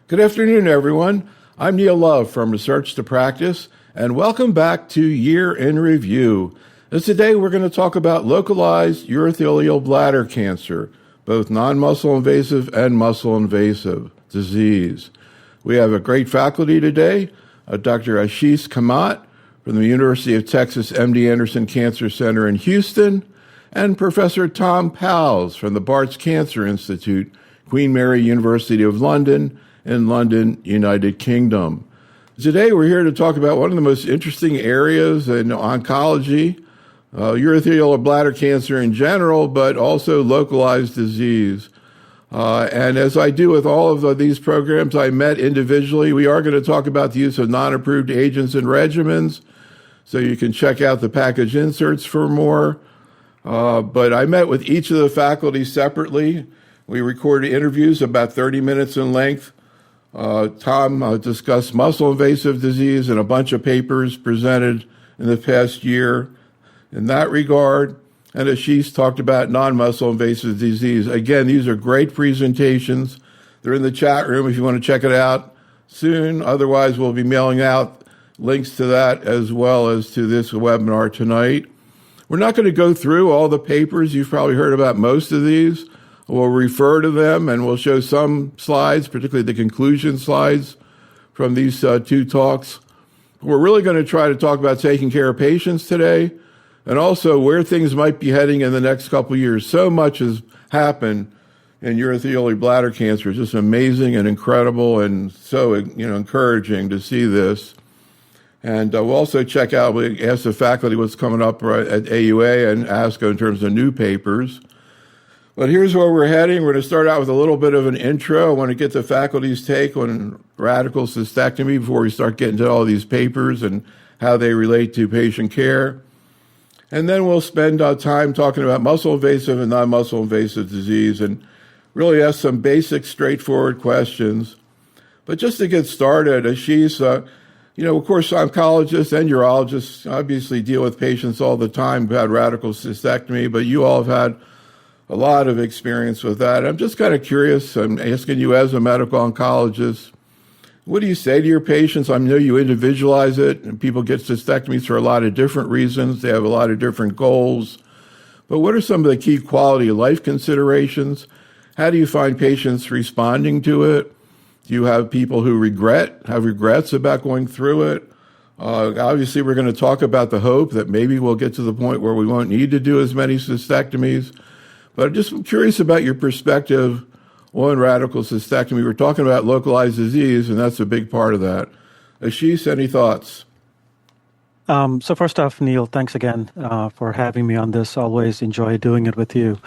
Good afternoon, everyone. I'm Neil Love from Research to Practice, and welcome back to Year in Review. As today, we're going to talk about localized urothelial bladder cancer, both non-muscle invasive and muscle invasive disease. We have a great faculty today, Dr. Ashish Kamat from the University of Texas MD Anderson Cancer Center in Houston, and Professor Tom Powles from the Barts Cancer Institute, Queen Mary University of London, in London, United Kingdom. Today, we're here to talk about one of the most interesting areas in oncology, urothelial bladder cancer in general, but also localized disease. And as I do with all of these programs I met individually, we are going to talk about the use of non-approved agents and regimens, so you can check out the package inserts for more. But I met with each of the faculty separately. We recorded interviews about 30 minutes in length. Tom discussed muscle-invasive disease and a bunch of papers presented in the past year in that regard. And Ashish talked about non-muscle-invasive disease. Again, these are great presentations. They're in the chat room if you want to check it out soon. Otherwise, we'll be mailing out links to that as well as to this webinar tonight. We're not going to go through all the papers. You've probably heard about most of these. We'll refer to them, and we'll show some slides, particularly the conclusion slides from these two talks. We're really going to try to talk about taking care of patients today and also where things might be heading in the next couple of years. So much has happened in urothelial bladder cancer. It's just amazing and incredible and so encouraging to see this. And we'll also check out, we ask the faculty what's coming up at AUA and ASCO in terms of new papers. But here's where we're heading. We're going to start out with a little bit of an intro. I want to get the faculty's take on radical cystectomy before we start getting to all these papers and how they relate to patient care. And then we'll spend time talking about muscle-invasive and non-muscle invasive disease and really ask some basic, straightforward questions. But just to get started, Ashish, of course, oncologists and urologists obviously deal with patients all the time who had radical cystectomy, but you all have had a lot of experience with that. I'm just kind of curious, I'm asking you as a medical oncologist, what do you say to your patients? I know you individualize it, and people get cystectomies for a lot of different reasons. They have a lot of different goals. But what are some of the key quality of life considerations? How do you find patients responding to it? Do you have people who have regrets about going through it? Obviously, we're going to talk about the hope that maybe we'll get to the point where we won't need to do as many cystectomies. But I'm just curious about your perspective on radical cystectomy. We're talking about localized disease, and that's a big part of that. Ashish, any thoughts? So first off, Neil, thanks again for having me on this. Always enjoy doing it with you.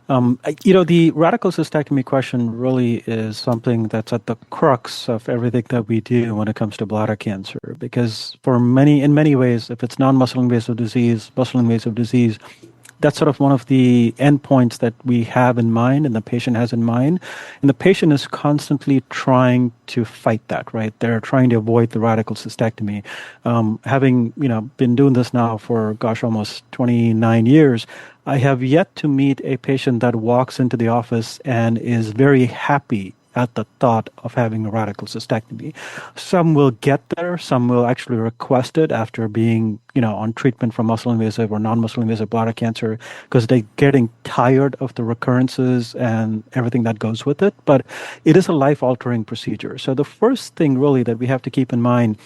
The radical cystectomy question really is something that's at the crux of everything that we do when it comes to bladder cancer, because in many ways, if it's non-muscle invasive disease, muscle invasive disease, that's sort of one of the endpoints that we have in mind and the patient has in mind. And the patient is constantly trying to fight that, right? They're trying to avoid the radical cystectomy. Having, been doing this now for, almost 29 years, I have yet to meet a patient that walks into the office and is very happy at the thought of having a radical cystectomy. Some will get there, some will actually request it after being, on treatment for muscle invasive or non-muscle invasive bladder cancer because they're getting tired of the recurrences and everything that goes with it. But it is a life-altering procedure. So the first thing really that we have to keep in mind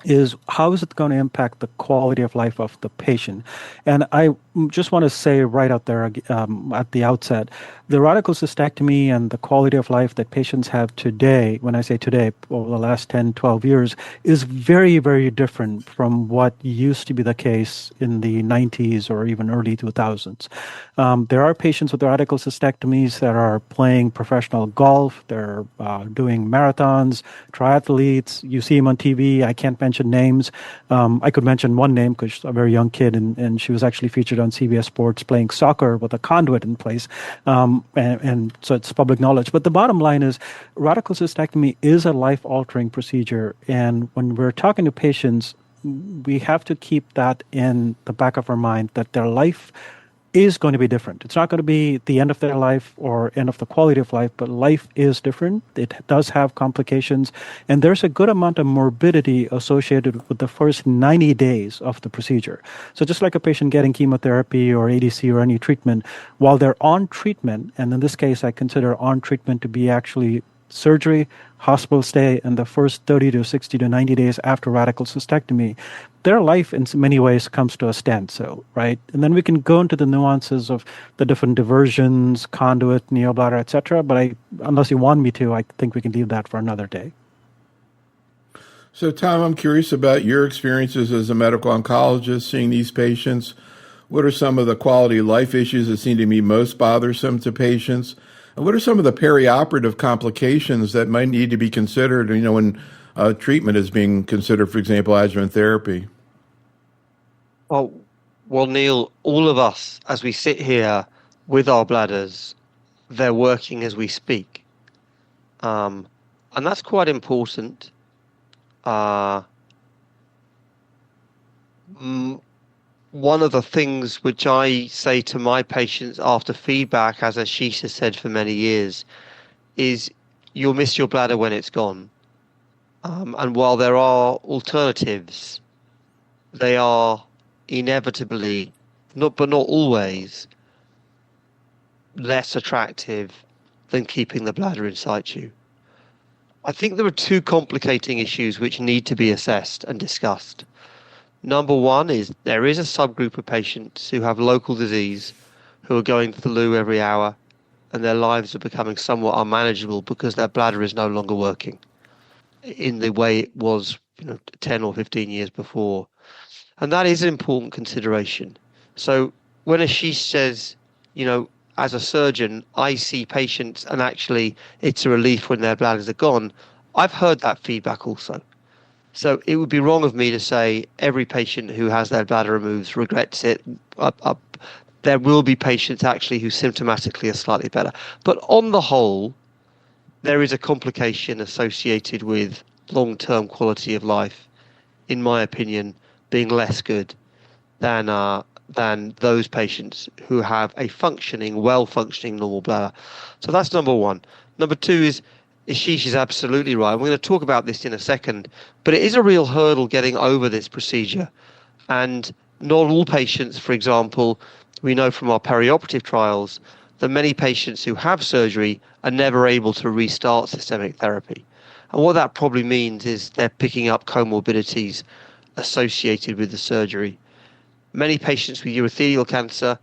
is how is it going to impact the quality of life of the patient? And I just want to say right out there at the outset, the radical cystectomy and the quality of life that patients have today, when I say today, over the last 10, 12 years, is very, very different from what used to be the case in the 90s or even early 2000s. There are patients with radical cystectomies that are playing professional golf, they're doing marathons, triathletes, you see them on TV, I can't mention names. I could mention one name because she's a very young kid and she was actually featured on CBS Sports playing soccer with a conduit in place. And so it's public knowledge. But the bottom line is radical cystectomy is a life-altering procedure. And when we're talking to patients, we have to keep that in the back of our mind that their life is going to be different. It's not going to be the end of their life or end of the quality of life, but life is different. It does have complications, and there's a good amount of morbidity associated with the first 90 days of the procedure. So just like a patient getting chemotherapy or ADC or any treatment, while they're on treatment, and in this case, I consider on treatment to be actually surgery, hospital stay, and the first 30 to 60 to 90 days after radical cystectomy, their life in many ways comes to a standstill, right? And then we can go into the nuances of the different diversions, conduit, neobladder, etc. But unless you want me to, I think we can leave that for another day. So, Tom, I'm curious about your experiences as a medical oncologist seeing these patients. What are some of the quality of life issues that seem to be most bothersome to patients? And what are some of the perioperative complications that might need to be considered, when treatment is being considered, for example, adjuvant therapy? Well, Neil, all of us, as we sit here with our bladders, they're working as we speak. And that's quite important. One of the things which I say to my patients after feedback, as Ashish has said for many years, is you'll miss your bladder when it's gone. And while there are alternatives, they are inevitably, but not always, less attractive than keeping the bladder in situ. I think there are two complicating issues which need to be assessed and discussed. Number one is there is a subgroup of patients who have local disease who are going to the loo every hour and their lives are becoming somewhat unmanageable because their bladder is no longer working in the way it was 10 or 15 years before. And that is an important consideration. So when Ashish says, as a surgeon, I see patients and actually it's a relief when their bladders are gone, I've heard that feedback also. So it would be wrong of me to say every patient who has their bladder removed regrets it. There will be patients actually who symptomatically are slightly better. But on the whole, there is a complication associated with long-term quality of life, in my opinion, being less good than those patients who have a well-functioning normal bladder. So that's number one. Number two is Ashish is absolutely right. We're going to talk about this in a second, but it is a real hurdle getting over this procedure. And not all patients, for example, we know from our perioperative trials that many patients who have surgery are never able to restart systemic therapy. And what that probably means is they're picking up comorbidities associated with the surgery. Many patients with urothelial cancer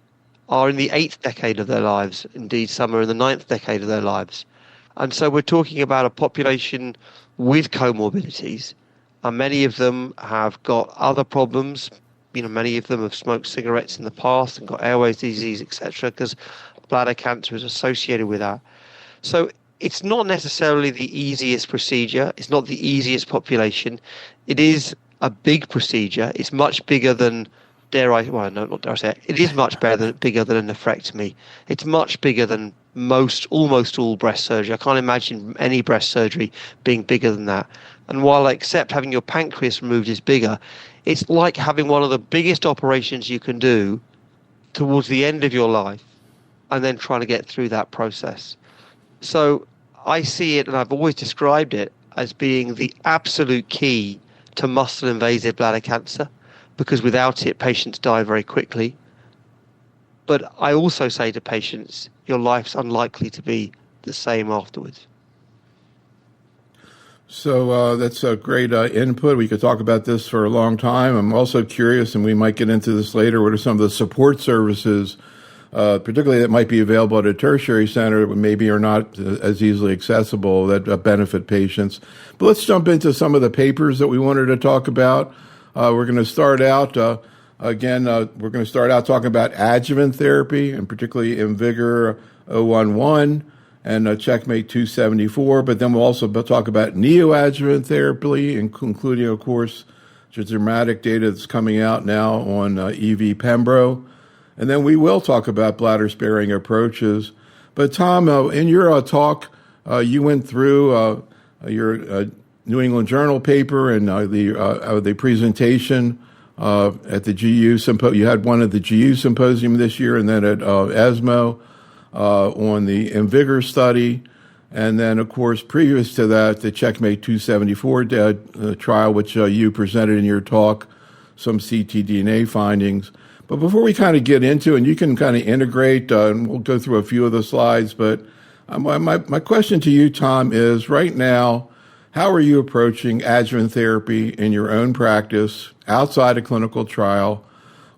are in the 8th decade of their lives. Indeed, some are in the 9th decade of their lives. And so we're talking about a population with comorbidities, and many of them have got other problems. Many of them have smoked cigarettes in the past and got airways disease, etc., because bladder cancer is associated with that. So it's not necessarily the easiest procedure. It's not the easiest population. It is a big procedure. It's much bigger than, it is much bigger than a nephrectomy. It's much bigger than almost all breast surgery. I can't imagine any breast surgery being bigger than that. And while I accept having your pancreas removed is bigger, it's like having one of the biggest operations you can do towards the end of your life and then trying to get through that process. So I see it, and I've always described it as being the absolute key to muscle-invasive bladder cancer, because without it, patients die very quickly. But I also say to patients, your life's unlikely to be the same afterwards. So that's a great input. We could talk about this for a long time. I'm also curious, and we might get into this later, what are some of the support services, particularly that might be available at a tertiary center, but maybe are not as easily accessible, that benefit patients. But let's jump into some of the papers that we wanted to talk about. We're going to start out, we're going to start out talking about adjuvant therapy, and particularly IMvigor 011 and Checkmate 274. But then we'll also talk about neoadjuvant therapy, including, of course, the dramatic data that's coming out now on EV Pembro. And then we will talk about bladder-sparing approaches. But Tom, in your talk, you went through your New England Journal paper and the presentation at the GU symposium. You had one at the GU symposium this year, and then at ESMO on the InVigor study. And then, of course, previous to that, the Checkmate 274 trial, which you presented in your talk, some ctDNA findings. But before we kind of get into, and you can kind of integrate, and we'll go through a few of the slides, but my question to you, Tom, is right now, how are you approaching adjuvant therapy in your own practice outside a clinical trial?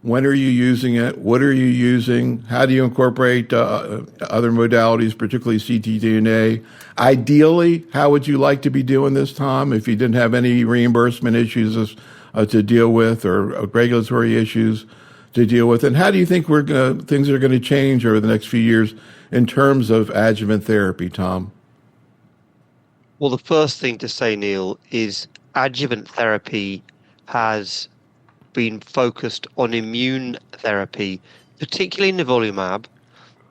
When are you using it? What are you using? How do you incorporate other modalities, particularly ctDNA? Ideally, how would you like to be doing this, Tom, if you didn't have any reimbursement issues to deal with or regulatory issues to deal with? And how do you think things are going to change over the next few years in terms of adjuvant therapy, Tom? Well, the first thing to say, Neil, is adjuvant therapy has been focused on immune therapy, particularly nivolumab,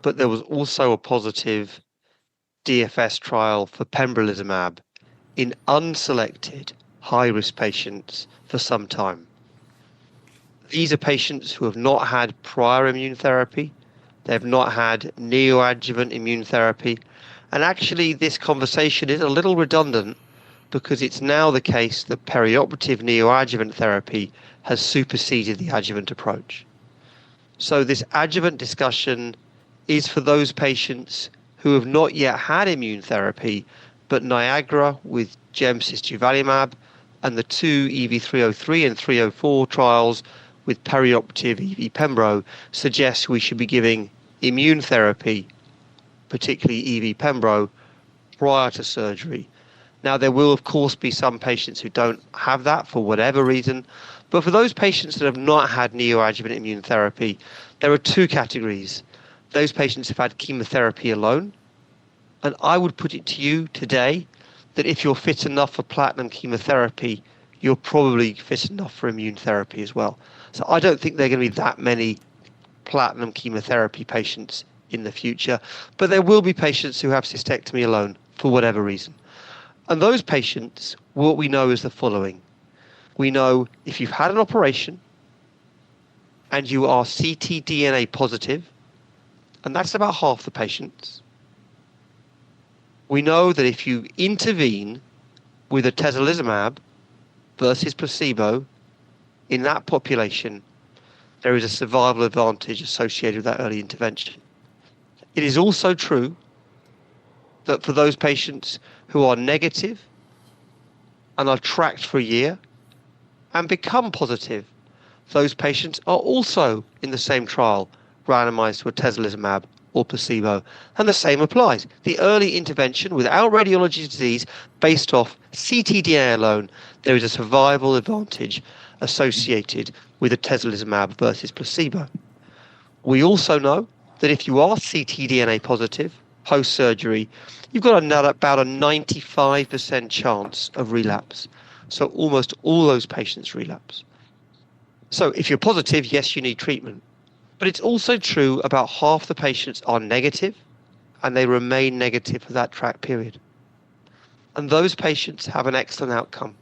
but there was also a positive DFS trial for pembrolizumab in unselected high-risk patients for some time. These are patients who have not had prior immune therapy. They have not had neoadjuvant immune therapy. And actually, this conversation is a little redundant because it's now the case that perioperative neoadjuvant therapy has superseded the adjuvant approach. So this adjuvant discussion is for those patients who have not yet had immune therapy, but Niagara with gemcitabine and the two EV303 and 304 trials with perioperative EV pembro suggest we should be giving immune therapy, particularly EV pembro, prior to surgery. Now, there will, of course, be some patients who don't have that for whatever reason, but for those patients that have not had neoadjuvant immune therapy, there are two categories. Those patients have had chemotherapy alone, and I would put it to you today that if you're fit enough for platinum chemotherapy, you're probably fit enough for immune therapy as well. So I don't think there are going to be that many platinum chemotherapy patients in the future, but there will be patients who have cystectomy alone for whatever reason. And those patients, what we know is the following. We know if you've had an operation and you are ctDNA positive, and that's about half the patients, we know that if you intervene with atezolizumab versus placebo in that population, there is a survival advantage associated with that early intervention. It is also true that for those patients who are negative and are tracked for a year and become positive, those patients are also in the same trial randomized to atezolizumab or placebo. And the same applies. The early intervention without radiology disease based off ctDNA alone, there is a survival advantage associated with atezolizumab versus placebo. We also know that if you are ctDNA positive post-surgery, you've got about a 95% chance of relapse. So almost all those patients relapse. So if you're positive, yes, you need treatment. But it's also true about half the patients are negative and they remain negative for that track period. And those patients have an excellent outcome.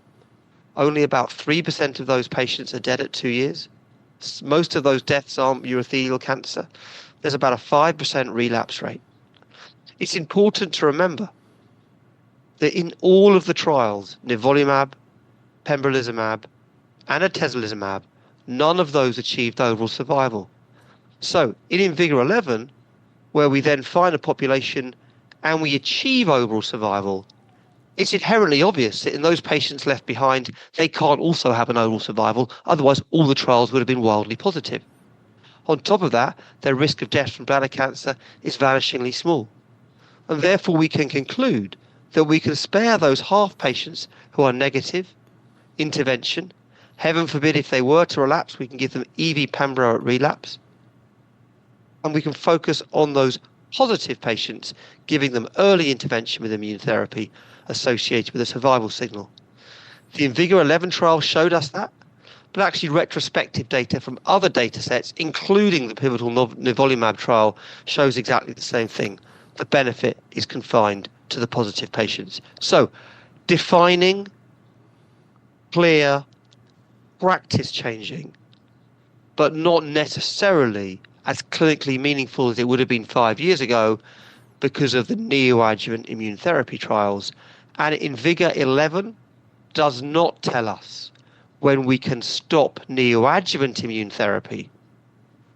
Only about 3% of those patients are dead at 2 years. Most of those deaths aren't urothelial cancer. There's about a 5% relapse rate. It's important to remember that in all of the trials, nivolumab, pembrolizumab, and atezolizumab, none of those achieved overall survival. So in InVigor 11, where we then find a population and we achieve overall survival, it's inherently obvious that in those patients left behind, they can't also have an overall survival. Otherwise, all the trials would have been wildly positive. On top of that, their risk of death from bladder cancer is vanishingly small. And therefore, we can conclude that we can spare those half patients who are negative intervention. Heaven forbid if they were to relapse, we can give them EV pembro at relapse. And we can focus on those positive patients, giving them early intervention with immune therapy associated with a survival signal. The InVigor 11 trial showed us that, but actually retrospective data from other data sets, including the pivotal nivolumab trial, shows exactly the same thing. The benefit is confined to the positive patients. So defining clear practice changing, but not necessarily as clinically meaningful as it would have been 5 years ago because of the neoadjuvant immune therapy trials. And INVIGOR-11 does not tell us when we can stop neoadjuvant immune therapy.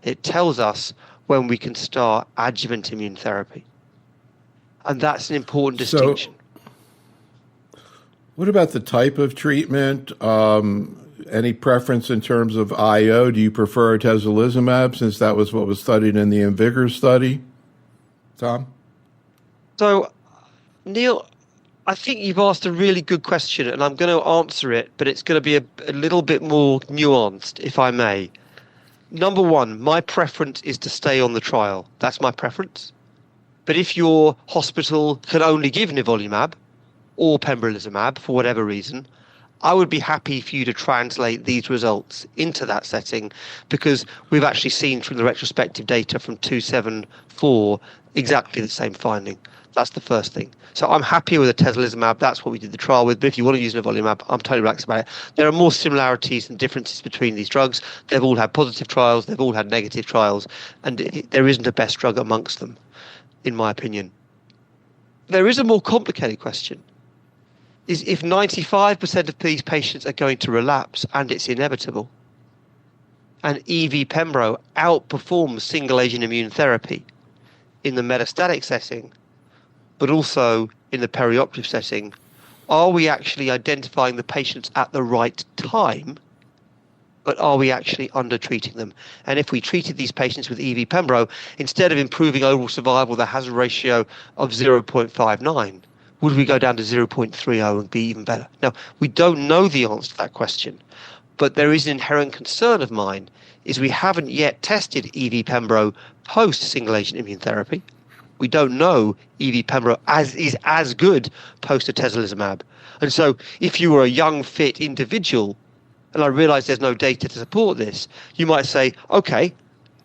It tells us when we can start adjuvant immune therapy. And that's an important distinction. What about the type of treatment? Any preference in terms of IO? Do you prefer atezolizumab, since that was what was studied in the INVIGOR study? Tom? So, Neil, I think you've asked a really good question, and I'm going to answer it, but it's going to be a little bit more nuanced, if I may. Number one, my preference is to stay on the trial. That's my preference. But if your hospital can only give nivolumab or pembrolizumab for whatever reason, I would be happy for you to translate these results into that setting, because we've actually seen from the retrospective data from 274 exactly the same finding. That's the first thing. So I'm happy with atezolizumab. That's what we did the trial with. But if you want to use nivolumab, I'm totally relaxed about it. There are more similarities than differences between these drugs. They've all had positive trials. They've all had negative trials. And there isn't a best drug amongst them, in my opinion. There is a more complicated question. Is if 95% of these patients are going to relapse, and it's inevitable, and EV Pembro outperforms single agent immune therapy in the metastatic setting, but also in the perioperative setting, are we actually identifying the patients at the right time, but are we actually under-treating them? And if we treated these patients with EV Pembro, instead of improving overall survival, the hazard ratio of 0.59, would we go down to 0.30 and be even better? Now, we don't know the answer to that question, but there is an inherent concern of mine, is we haven't yet tested EV Pembro post single agent immune therapy. We don't know EV Pembro is as good post atezolizumab. And so if you were a young, fit individual, and I realize there's no data to support this, you might say, okay,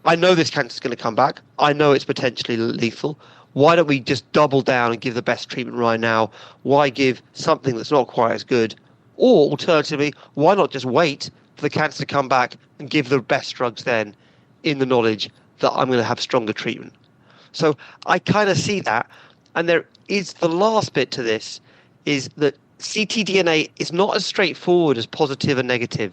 I know this cancer is going to come back. I know it's potentially lethal. Why don't we just double down and give the best treatment right now? Why give something that's not quite as good? Or alternatively, why not just wait for the cancer to come back and give the best drugs then, in the knowledge that I'm going to have stronger treatment? So I kind of see that. And there is the last bit to this, is that ctDNA is not as straightforward as positive and negative.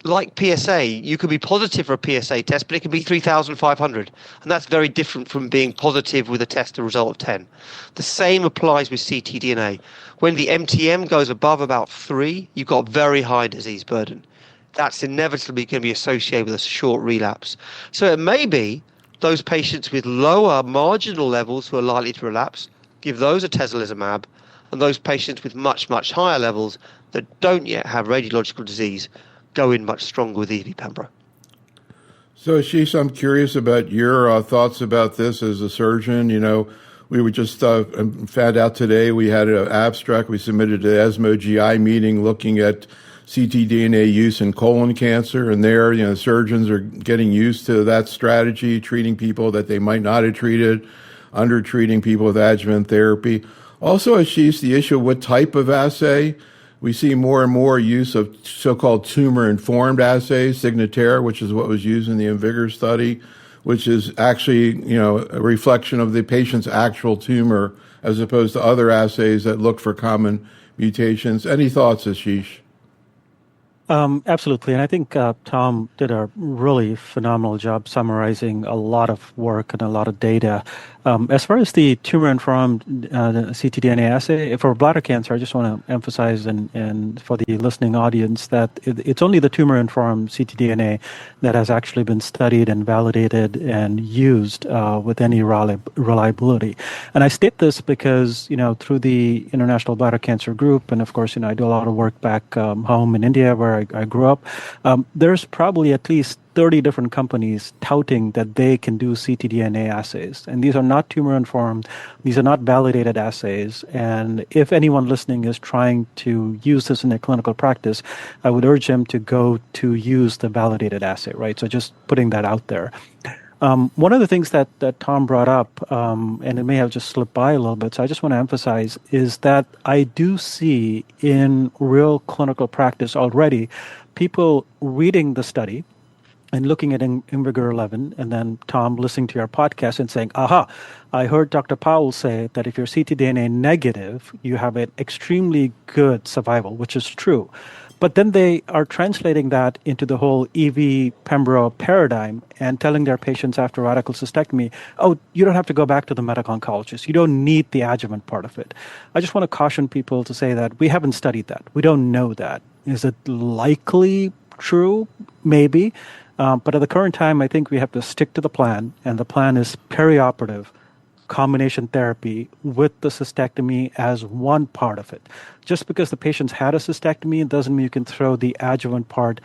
Like PSA, you could be positive for a PSA test, but it can be 3,500. And that's very different from being positive with a test result of 10. The same applies with ctDNA. When the MTM goes above about 3, you've got very high disease burden. That's inevitably going to be associated with a short relapse. So it may be those patients with lower marginal levels who are likely to relapse, give those atezolizumab, and those patients with much, much higher levels that don't yet have radiological disease go in much stronger with EV Pembro. So, Ashish, I'm curious about your thoughts about this as a surgeon. You know, we were just found out today we had an abstract we submitted to the ESMO GI meeting looking at ctDNA use in colon cancer, and there, you know, surgeons are getting used to that strategy, treating people that they might not have treated, under-treating people with adjuvant therapy. Also, Ashish, the issue of what type of assay. We see more and more use of so-called tumor-informed assays, Signatera, which is what was used in the INVIGOR study, which is actually, you know, a reflection of the patient's actual tumor, as opposed to other assays that look for common mutations. Any thoughts, Ashish? Absolutely. And I think Tom did a really phenomenal job summarizing a lot of work and a lot of data. As far as the tumor-informed ctDNA assay, for bladder cancer, I just want to emphasize and for the listening audience that it's only the tumor-informed ctDNA that has actually been studied and validated and used with any reliability. And I state this because, you know, through the International Bladder Cancer Group, and of course, you know, I do a lot of work back home in India where I grew up, there's probably at least 30 different companies touting that they can do ctDNA assays. And these are not tumor-informed. These are not validated assays. And if anyone listening is trying to use this in their clinical practice, I would urge them to go to use the validated assay, right? So just putting that out there. One of the things that Tom brought up, and it may have just slipped by a little bit, so I just want to emphasize, is that I do see in real clinical practice already people reading the study and looking at InVigor 11, and then Tom listening to your podcast and saying, aha, I heard Dr. Powles say that if you're ctDNA negative, you have an extremely good survival, which is true. But then they are translating that into the whole EV Pembro paradigm and telling their patients after radical cystectomy, oh, you don't have to go back to the medical oncologist. You don't need the adjuvant part of it. I just want to caution people to say that we haven't studied that. We don't know that. Is it likely true? Maybe. But at the current time, I think we have to stick to the plan, and the plan is perioperative combination therapy with the cystectomy as one part of it. Just because the patient's had a cystectomy doesn't mean you can throw the adjuvant part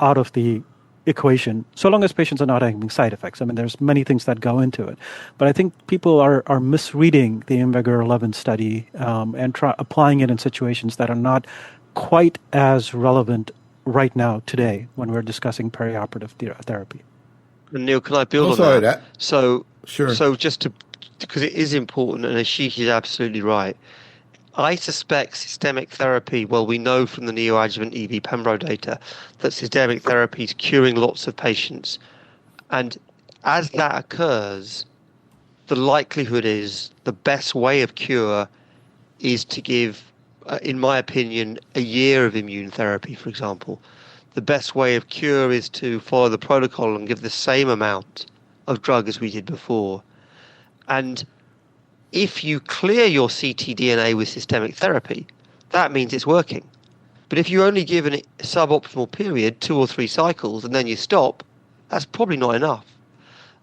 out of the equation, so long as patients are not having side effects. I mean, there's many things that go into it. But I think people are misreading the InVigor 11 study and applying it in situations that are not quite as relevant right now, today, when we're discussing perioperative therapy. And Neil, can I build on that? Sure. So just to, because it is important, and Ashish is absolutely right. I suspect systemic therapy, well, we know from the neoadjuvant EV Pembro data that systemic therapy is curing lots of patients. And as that occurs, the likelihood is the best way of cure is to give, in my opinion, a year of immune therapy, for example. The best way of cure is to follow the protocol and give the same amount of drug as we did before. And if you clear your ctDNA with systemic therapy, that means it's working. But if you only give a suboptimal period, 2 or 3 cycles, and then you stop, that's probably not enough.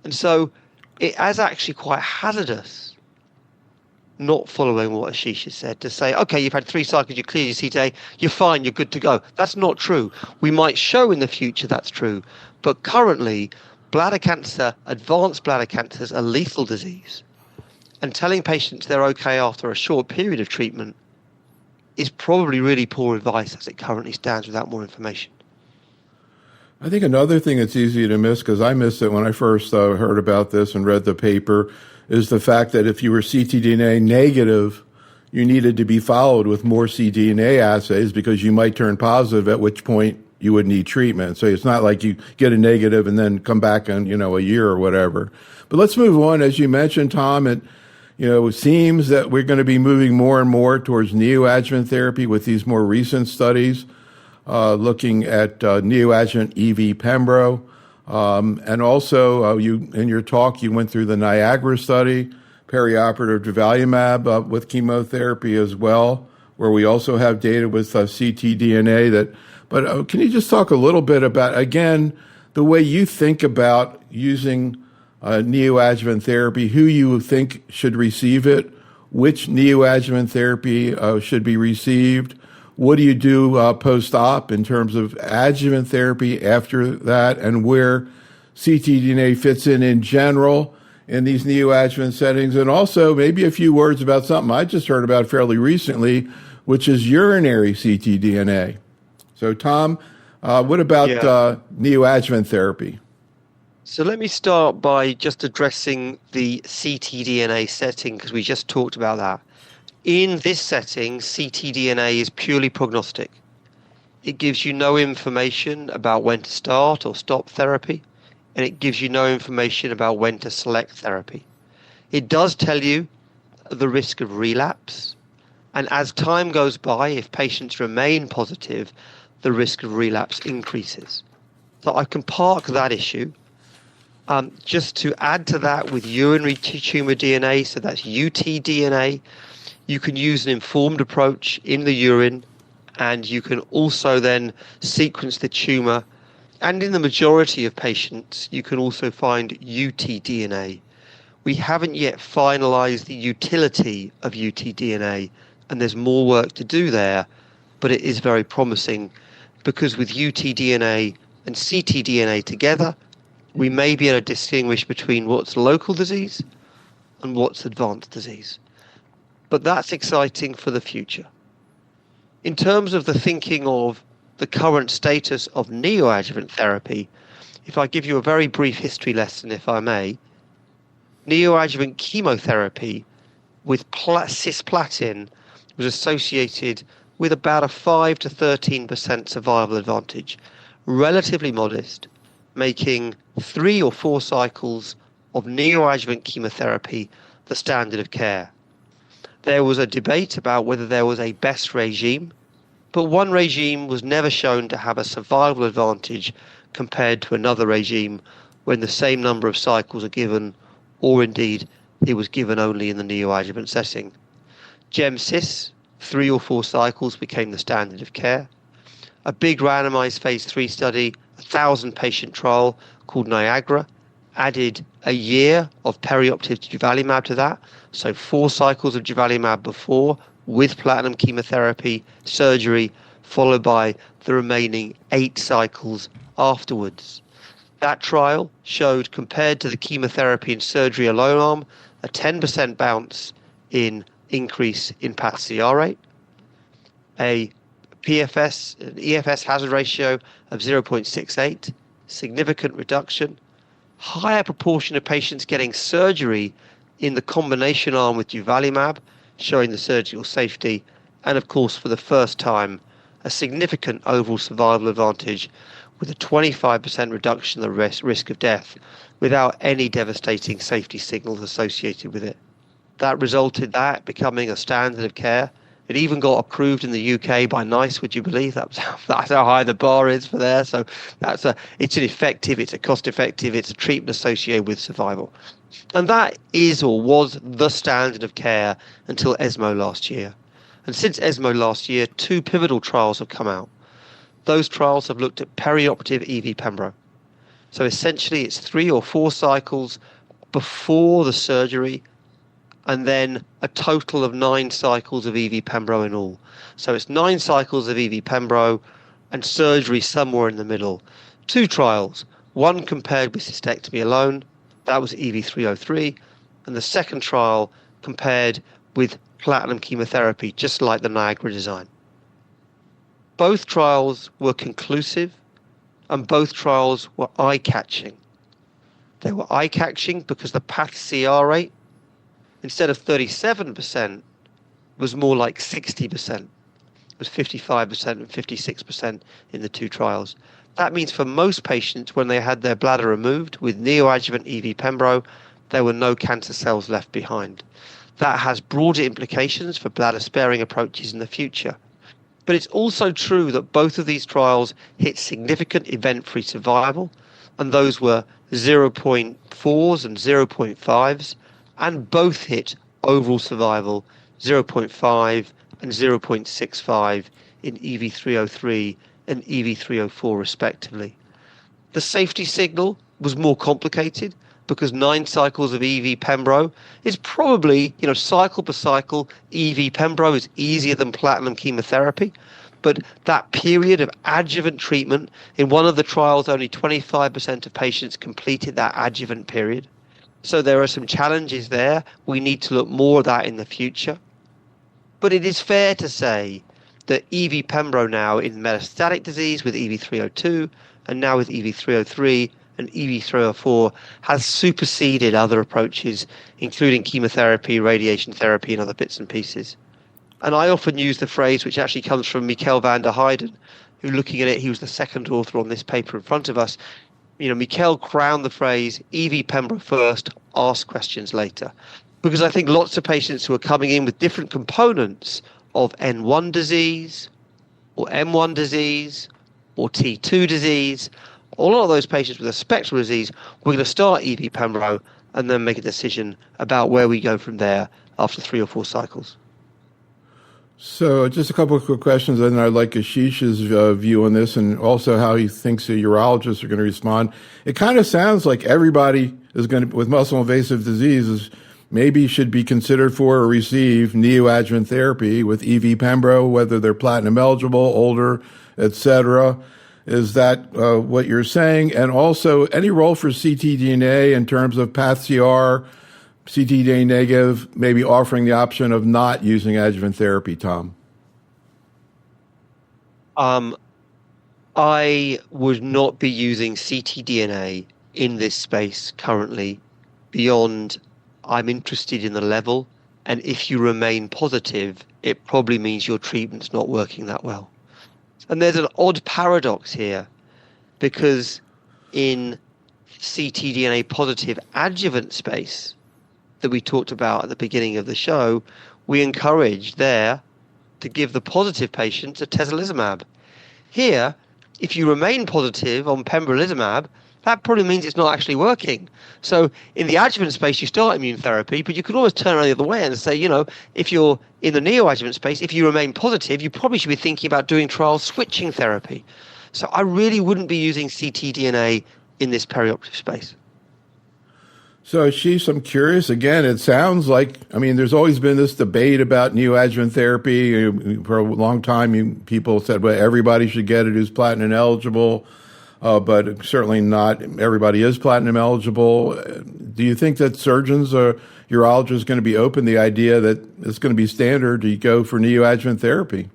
And so it is actually quite hazardous not following what Ashish has said, to say, okay, you've had 3 cycles, you clear your CTA, you're fine, you're good to go. That's not true. We might show in the future that's true, but currently, bladder cancer, advanced bladder cancer is a lethal disease. And telling patients they're okay after a short period of treatment is probably really poor advice as it currently stands without more information. I think another thing that's easy to miss, because I missed it when I first heard about this and read the paper, is the fact that if you were ctDNA negative, you needed to be followed with more cDNA assays because you might turn positive, at which point you would need treatment. So it's not like you get a negative and then come back in, a year or whatever. But let's move on. As you mentioned, Tom, it seems that we're going to be moving more and more towards neoadjuvant therapy with these more recent studies looking at neoadjuvant EV Pembro. And also, you in your talk, you went through the Niagara study, perioperative durvalumab with chemotherapy as well, where we also have data with ctDNA. But can you just talk a little bit about, again, the way you think about using neoadjuvant therapy, who you think should receive it, which neoadjuvant therapy should be received? What do you do post-op in terms of adjuvant therapy after that, and where ctDNA fits in general in these neoadjuvant settings? And also maybe a few words about something I just heard about fairly recently, which is urinary ctDNA. So, Tom, what about neoadjuvant therapy? So let me start by just addressing the ctDNA setting, because we just talked about that. In this setting, ctDNA is purely prognostic. It gives you no information about when to start or stop therapy, and it gives you no information about when to select therapy. It does tell you the risk of relapse, and as time goes by, if patients remain positive, the risk of relapse increases. So I can park that issue. Just to add to that, with urinary tumor DNA, so that's UTDNA, you can use an informed approach in the urine, and you can also then sequence the tumor. And in the majority of patients, you can also find UTDNA. We haven't yet finalized the utility of UTDNA, and there's more work to do there, but it is very promising, because with UTDNA and ctDNA together, we may be able to distinguish between what's local disease and what's advanced disease. But that's exciting for the future. In terms of the thinking of the current status of neoadjuvant therapy, if I give you a very brief history lesson, if I may, neoadjuvant chemotherapy with cisplatin was associated with about a 5 to 13% survival advantage, relatively modest, making 3 or 4 cycles of neoadjuvant chemotherapy the standard of care. There was a debate about whether there was a best regime, but one regime was never shown to have a survival advantage compared to another regime when the same number of cycles are given, or indeed it was given only in the neoadjuvant setting. GEM-CIS, 3 or 4 cycles became the standard of care. A big randomized phase 3 study, 1,000-patient trial called Niagara, added a year of perioperative durvalumab to that, so 4 cycles of durvalumab before, with platinum chemotherapy, surgery, followed by the remaining 8 cycles afterwards. That trial showed, compared to the chemotherapy and surgery alone arm, a 10% bounce in increase in path-CR rate, a PFS, an EFS hazard ratio of 0.68, significant reduction, higher proportion of patients getting surgery in the combination arm with durvalumab, showing the surgical safety, and of course, for the first time, a significant overall survival advantage with a 25% reduction in the risk of death without any devastating safety signals associated with it. That resulted in that becoming a standard of care. It even got approved in the UK by NICE, would you believe? That's how high the bar is for there. So it's an effective, it's a cost-effective, it's a treatment associated with survival. And that is or was the standard of care until ESMO last year. And since ESMO last year, 2 pivotal trials have come out. Those trials have looked at perioperative EV pembro. So essentially it's 3 or 4 cycles before the surgery, and then a total of 9 cycles of EV pembro in all. So it's 9 cycles of EV pembro and surgery somewhere in the middle. 2 trials, one compared with cystectomy alone, that was EV303, and the second trial compared with platinum chemotherapy, just like the Niagara design. Both trials were conclusive, and both trials were eye-catching. They were eye-catching because the path-CR rate, instead of 37%, was more like 60%. It was 55% and 56% in the 2 trials. That means for most patients, when they had their bladder removed with neoadjuvant EV pembro, there were no cancer cells left behind. That has broader implications for bladder-sparing approaches in the future. But it's also true that both of these trials hit significant event-free survival, and those were 0.4s and 0.5s, and both hit overall survival 0.5 and 0.65 in EV303 and EV304 respectively. The safety signal was more complicated because 9 cycles of EV pembro is probably, cycle per cycle, EV pembro is easier than platinum chemotherapy. But that period of adjuvant treatment, in one of the trials, only 25% of patients completed that adjuvant period. So there are some challenges there. We need to look more at that in the future. But it is fair to say that EV pembro now in metastatic disease with EV302 and now with EV303 and EV304 has superseded other approaches, including chemotherapy, radiation therapy, and other bits and pieces. And I often use the phrase, which actually comes from Michael van der Heijden, who, looking at it, he was the second author on this paper in front of us. Michael crowned the phrase, EV pembro first, ask questions later. Because I think lots of patients who are coming in with different components of N1 disease, or M1 disease, or T2 disease, a lot of those patients with a spectral disease, we're going to start EV pembro and then make a decision about where we go from there after 3 or 4 cycles. So just a couple of quick questions, and I'd like Ashish's view on this and also how he thinks the urologists are going to respond. It kind of sounds like everybody is going to, with muscle-invasive diseases, maybe should be considered for or receive neoadjuvant therapy with EV pembro, whether they're platinum eligible, older, etc. Is that what you're saying? And also, any role for ctDNA in terms of path-CR, ctDNA negative, maybe offering the option of not using adjuvant therapy, Tom? I would not be using ctDNA in this space currently beyond I'm interested in the level, and if you remain positive, it probably means your treatment's not working that well. And there's an odd paradox here, because in ctDNA positive adjuvant space that we talked about at the beginning of the show, we encourage there to give the positive patients atezolizumab. Here, if you remain positive on pembrolizumab, that probably means it's not actually working. So in the adjuvant space, you start immune therapy, but you could always turn around the other way and say, if you're in the neoadjuvant space, if you remain positive, you probably should be thinking about doing trial switching therapy. So I really wouldn't be using ctDNA in this perioperative space. So, Ashish, I'm curious. Again, it sounds like, there's always been this debate about neoadjuvant therapy. For a long time, people said, well, everybody should get it who's platinum eligible, but certainly not everybody is platinum eligible. Do you think that surgeons or urologists are going to be open to the idea that it's going to be standard to go for neoadjuvant therapy?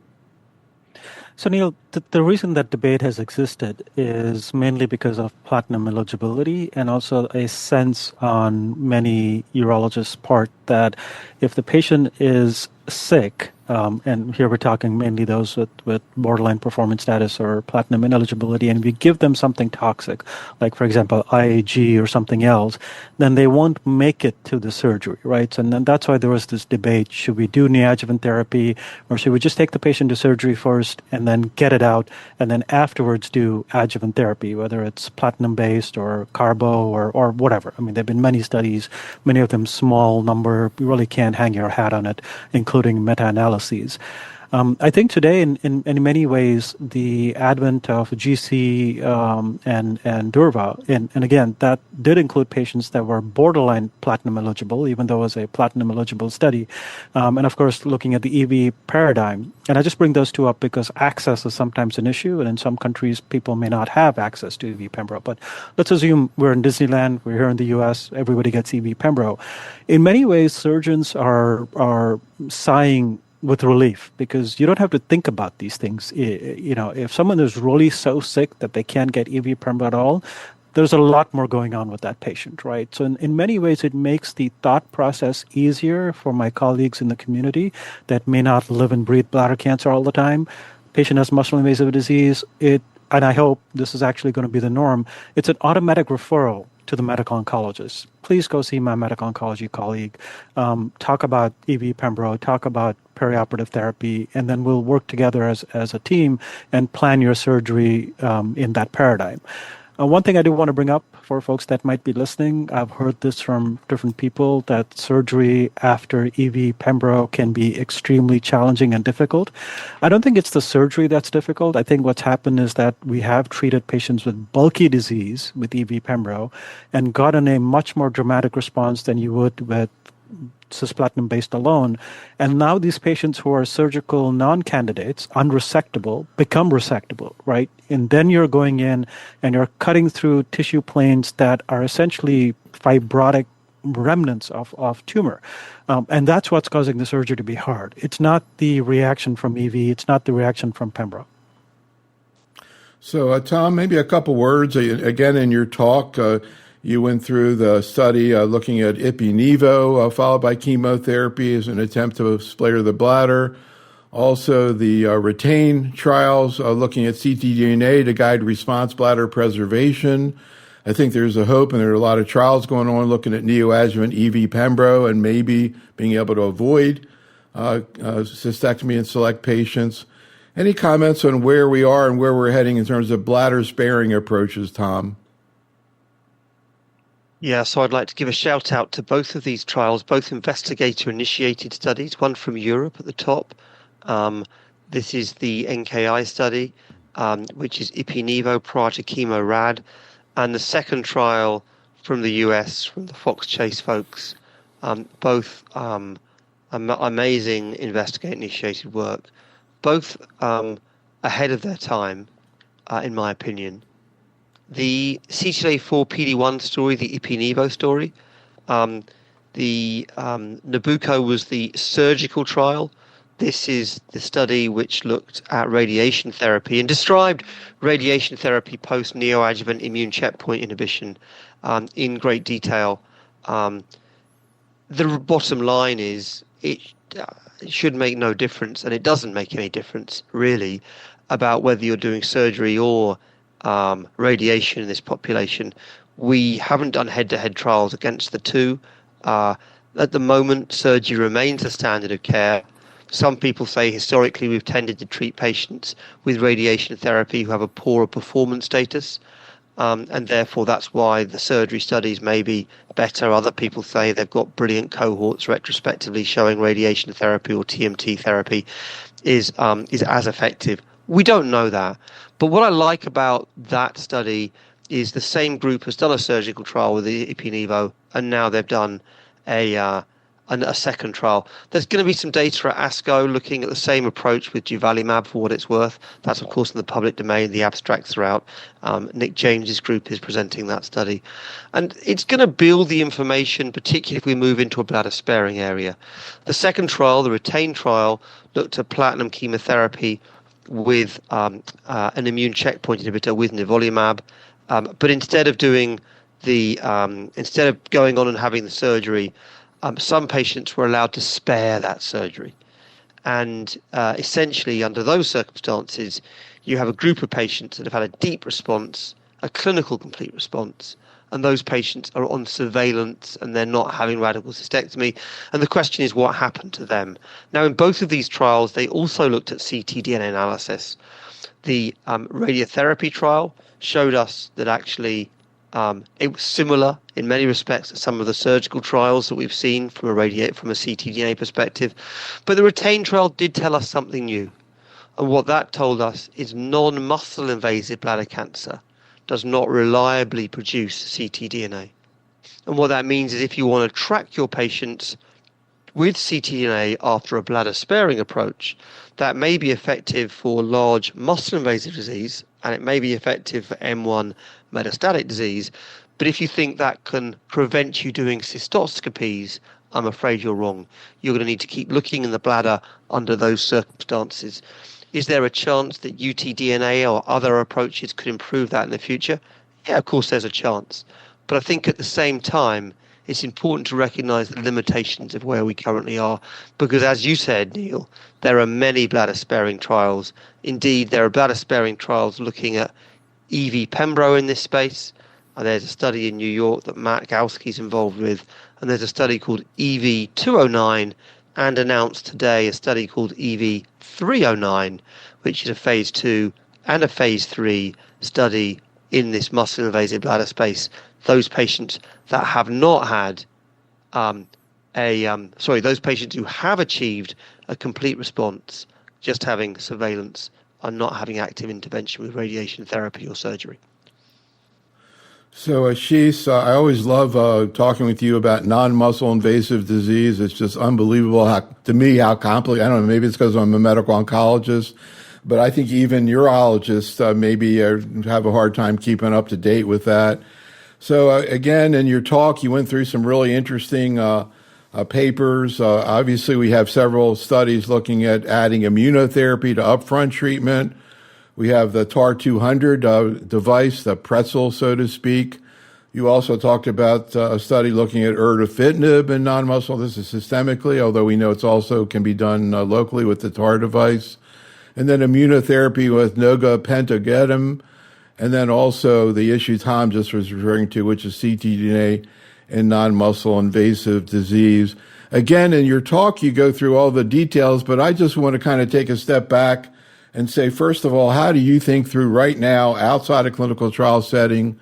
So, Neil, the reason that debate has existed is mainly because of platinum eligibility and also a sense on many urologists' part that if the patient is sick, and here we're talking mainly those with borderline performance status or platinum ineligibility, and we give them something toxic, like, for example, IAG or something else, then they won't make it to the surgery, right? And then that's why there was this debate, should we do neoadjuvant therapy, or should we just take the patient to surgery first and then get it out, and then afterwards do adjuvant therapy, whether it's platinum-based or carbo or whatever. There have been many studies, many of them small number, you really can't hang your hat on it, including meta-analyses. I think today, in many ways, the advent of GC and Durva, and again, that did include patients that were borderline platinum eligible, even though it was a platinum eligible study, and of course, looking at the EV paradigm. And I just bring those two up because access is sometimes an issue, and in some countries, people may not have access to EV Pembro. But let's assume we're in Disneyland, we're here in the U.S., everybody gets EV Pembro. In many ways, surgeons are sighing with relief because you don't have to think about these things. If someone is really so sick that they can't get EV Pembro at all, there's a lot more going on with that patient, right? So in many ways, it makes the thought process easier for my colleagues in the community that may not live and breathe bladder cancer all the time. Patient has muscle-invasive disease, and I hope this is actually going to be the norm, it's an automatic referral to the medical oncologist. Please go see my medical oncology colleague, talk about EV Pembro, talk about perioperative therapy, and then we'll work together as a team and plan your surgery in that paradigm. One thing I do want to bring up for folks that might be listening, I've heard this from different people, that surgery after EV Pembro can be extremely challenging and difficult. I don't think it's the surgery that's difficult. I think what's happened is that we have treated patients with bulky disease with EV Pembro and gotten a much more dramatic response than you would with cisplatin based alone. And now these patients who are surgical non-candidates, unresectable, become resectable, right? And then you're going in and you're cutting through tissue planes that are essentially fibrotic remnants of tumor. And that's what's causing the surgery to be hard. It's not the reaction from EV. It's not the reaction from Pembro. So, Tom, maybe a couple words. Again, in your talk, you went through the study looking at ipi-nivo followed by chemotherapy as an attempt to splinter the bladder. Also, the retain trials looking at ctDNA to guide response bladder preservation. I think there's a hope, and there are a lot of trials going on looking at neoadjuvant EV Pembro and maybe being able to avoid cystectomy in select patients. Any comments on where we are and where we're heading in terms of bladder-sparing approaches, Tom? Yeah, so I'd like to give a shout out to both of these trials, both investigator-initiated studies, one from Europe at the top. This is the NKI study, which is ipi-nivo prior to chemo-rad, and the second trial from the US, from the Fox Chase folks, both amazing investigator-initiated work, both ahead of their time, in my opinion. The CTLA-4 PD-1 story, the ipi-nivo story, the Nabucco was the surgical trial. This is the study which looked at radiation therapy and described radiation therapy post-neoadjuvant immune checkpoint inhibition in great detail. The bottom line is it should make no difference, and it doesn't make any difference, really, about whether you're doing surgery or radiation in this population. We haven't done head-to-head trials against the two. At the moment, surgery remains the standard of care. Some people say historically we've tended to treat patients with radiation therapy who have a poorer performance status, and therefore that's why the surgery studies may be better. Other people say they've got brilliant cohorts retrospectively showing radiation therapy or TMT therapy is as effective. We don't know that. But what I like about that study is the same group has done a surgical trial with the Ipi-Nivo, and now they've done a second trial. There's going to be some data at ASCO looking at the same approach with durvalumab for what it's worth. That's, of course, in the public domain. The abstracts are out. Nick James's group is presenting that study. And it's going to build the information, particularly if we move into a bladder-sparing area. The second trial, the RETAIN trial, looked at platinum chemotherapy with an immune checkpoint inhibitor with nivolumab. But instead of doing instead of going on and having the surgery, some patients were allowed to spare that surgery. And essentially, under those circumstances, you have a group of patients that have had a deep response, a clinical complete response, and those patients are on surveillance and they're not having radical cystectomy. And the question is, what happened to them? Now, in both of these trials, they also looked at ctDNA analysis. The radiotherapy trial showed us that actually it was similar in many respects to some of the surgical trials that we've seen from a ctDNA perspective. But the RETAIN trial did tell us something new. And what that told us is non-muscle invasive bladder cancer does not reliably produce ctDNA. And what that means is if you want to track your patients with ctDNA after a bladder sparing approach, that may be effective for large muscle invasive disease, and it may be effective for M1 metastatic disease. But if you think that can prevent you doing cystoscopies, I'm afraid you're wrong. You're going to need to keep looking in the bladder under those circumstances. Is there a chance that UTDNA or other approaches could improve that in the future? Yeah, of course there's a chance. But I think at the same time, it's important to recognize the limitations of where we currently are, because as you said, Neil, there are many bladder-sparing trials. Indeed, there are bladder-sparing trials looking at EV Pembro in this space. And there's a study in New York that Matt Gowski's involved with, and there's a study called EV 209, and announced today a study called EV 309, which is a phase 2 and a phase 3 study in this muscle-invasive bladder space. Those patients that have not had those patients who have achieved a complete response, just having surveillance and not having active intervention with radiation therapy or surgery. So, Ashish, I always love talking with you about non-muscle invasive disease. It's just unbelievable to me how complicated. I don't know, maybe it's because I'm a medical oncologist, but I think even urologists maybe have a hard time keeping up to date with that. So, again, in your talk, you went through some really interesting papers. Obviously, we have several studies looking at adding immunotherapy to upfront treatment. We have the TAR-200 device, the pretzel, so to speak. You also talked about a study looking at erdafitinib in non-muscle. This is systemically, although we know it's also can be done locally with the TAR device. And then immunotherapy with nogapentogetam. And then also the issue Tom just was referring to, which is ctDNA and non-muscle invasive disease. Again, in your talk, you go through all the details, but I just want to kind of take a step back and say, first of all, how do you think through right now, outside a clinical trial setting,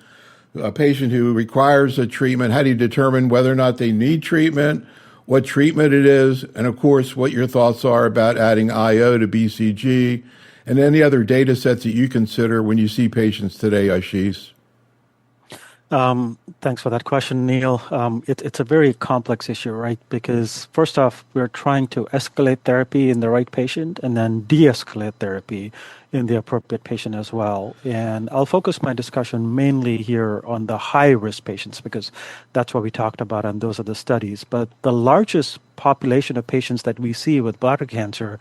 a patient who requires a treatment, how do you determine whether or not they need treatment, what treatment it is, and of course, what your thoughts are about adding IO to BCG, and any other data sets that you consider when you see patients today, Ashish? Thanks for that question, Neil. It's a very complex issue, right? Because first off, we're trying to escalate therapy in the right patient and then de-escalate therapy in the appropriate patient as well. And I'll focus my discussion mainly here on the high-risk patients because that's what we talked about and those are the studies. But the largest population of patients that we see with bladder cancer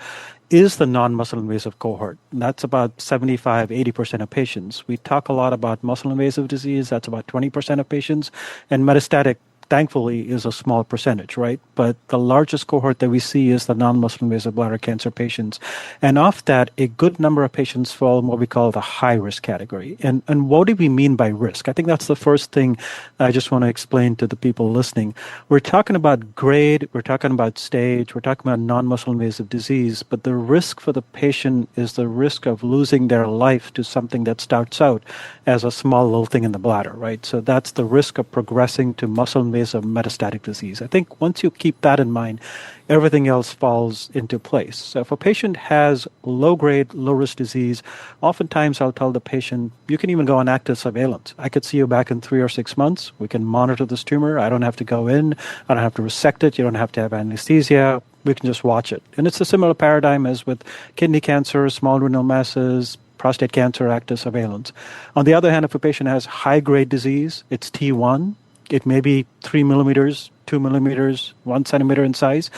is the non-muscle invasive cohort. And that's about 75, 80% of patients. We talk a lot about muscle invasive disease. That's about 20% of patients. And metastatic, thankfully, is a small percentage, right? But the largest cohort that we see is the non-muscle invasive bladder cancer patients. And of that, a good number of patients fall in what we call the high-risk category. And what do we mean by risk? I think that's the first thing I just want to explain to the people listening. We're talking about grade, we're talking about stage, we're talking about non-muscle invasive disease, but the risk for the patient is the risk of losing their life to something that starts out as a small little thing in the bladder, right? So that's the risk of progressing to muscle invasive metastatic disease. I think once you keep that in mind, everything else falls into place. So if a patient has low-grade, low-risk disease, oftentimes I'll tell the patient, you can even go on active surveillance. I could see you back in 3 or 6 months. We can monitor this tumor. I don't have to go in. I don't have to resect it. You don't have to have anesthesia. We can just watch it. And it's a similar paradigm as with kidney cancer, small renal masses, prostate cancer, active surveillance. On the other hand, if a patient has high-grade disease, it's T1, it may be 3 millimeters, 2 millimeters, 1 centimeter in size.